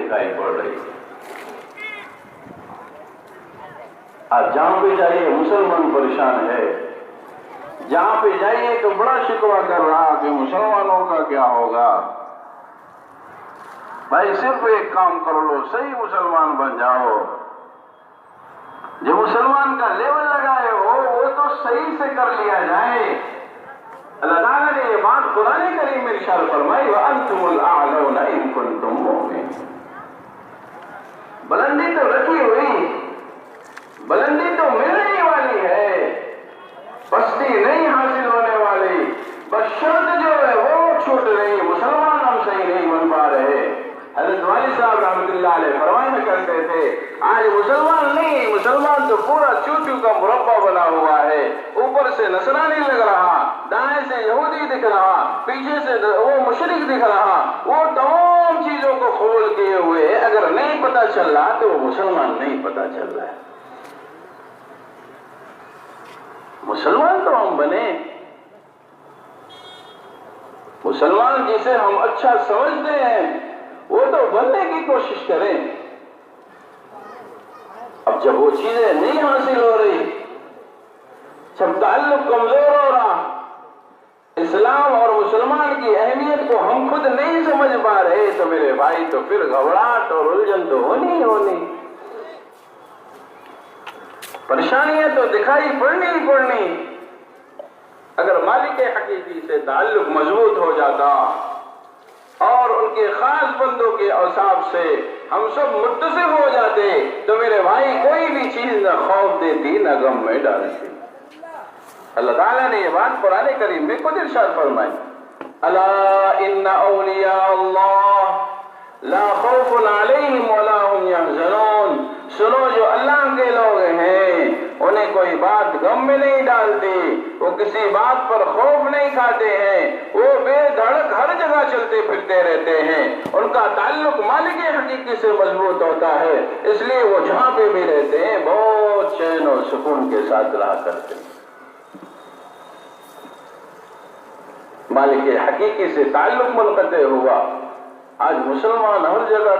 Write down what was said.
دکھائی پڑ رہی ہے۔ آپ جہاں پہ جائیے مسلمان پریشان ہے، جہاں پہ جائیے تو بڑا شکوہ کر رہا کہ مسلمانوں کا کیا ہوگا۔ بھائی صرف ایک کام کر لو، صحیح مسلمان بن جاؤ۔ جو مسلمان کا لیول لگائے ہو وہ تو صحیح سے کر لیا جائے۔ اللہ تعالیٰ نے یہ بات قرآن کریم میں ارشاد فرمائی وَأَنْتُمُ الْأَعْلَوْنَ إِن كُنتُم مُؤْمِنِينَ۔ بلندی تو رکھی ہوئی، بلندی تو ملنے ہی والی ہے، پستی نہیں حاصل ہونے والی، بس شرط جو ہے وہ چھوٹ رہی، مسلمان ہم صحیح نہیں بن پا رہے۔ حضرت والی صاحب رحمۃ اللہ علیہ فرمایا کرتے تھے آج مسلمان نہیں، مسلمان تو پورا چوچو کا مربع بنا ہوا ہے، اوپر سے نصرانی لگ رہا، دائیں سے یہودی دکھ رہا، پیچھے سے وہ مشرک دکھ رہا، وہ تمام چیزوں کو قبول کیے ہوئے اگر نہیں پتہ چل رہا تو وہ مسلمان نہیں پتہ چل رہا ہے۔ مسلمان تو ہم بنے، مسلمان جسے ہم اچھا سمجھتے ہیں وہ تو بننے کی کوشش کریں۔ اب جب وہ چیزیں نہیں حاصل ہو رہی، جب تعلق کمزور ہو رہا، اسلام اور مسلمان کی اہمیت کو ہم خود نہیں سمجھ پا رہے تو میرے بھائی تو پھر گھبراہٹ اور الجھن تو ہونی ہی ہونی، پریشانیاں تو دکھائی پڑنی ہی پڑنی۔ اگر مالک حقیقی سے تعلق مضبوط ہو جاتا اور ان کے خاص بندوں کے اوصاف سے ہم سب متصف ہو جاتے تو میرے بھائی کوئی بھی چیز نہ خوف دیتی نہ غم میں ڈالتی۔ اللہ تعالیٰ نے یہ بات قرآن کریم میں خود ارشاد فرمائی الا ان اولیاء اللہ لا خوف علیہم ولا هم يحزنون۔ سنو جو اللہ کے لوگ ہیں انہیں کوئی بات غم میں نہیں ڈالتی، وہ کسی بات پر خوف نہیں کھاتے ہیں، وہ بے دھڑک ہر جگہ چلتے پھرتے رہتے ہیں، ان کا تعلق مالک حقیقی سے مضبوط ہوتا ہے، اس لیے وہ جہاں پہ بھی رہتے ہیں بہت چین اور سکون کے ساتھ رہا کرتے ہیں۔ مالک حقیقی سے تعلق منقطع ہوا، آج مسلمان ہر جگہ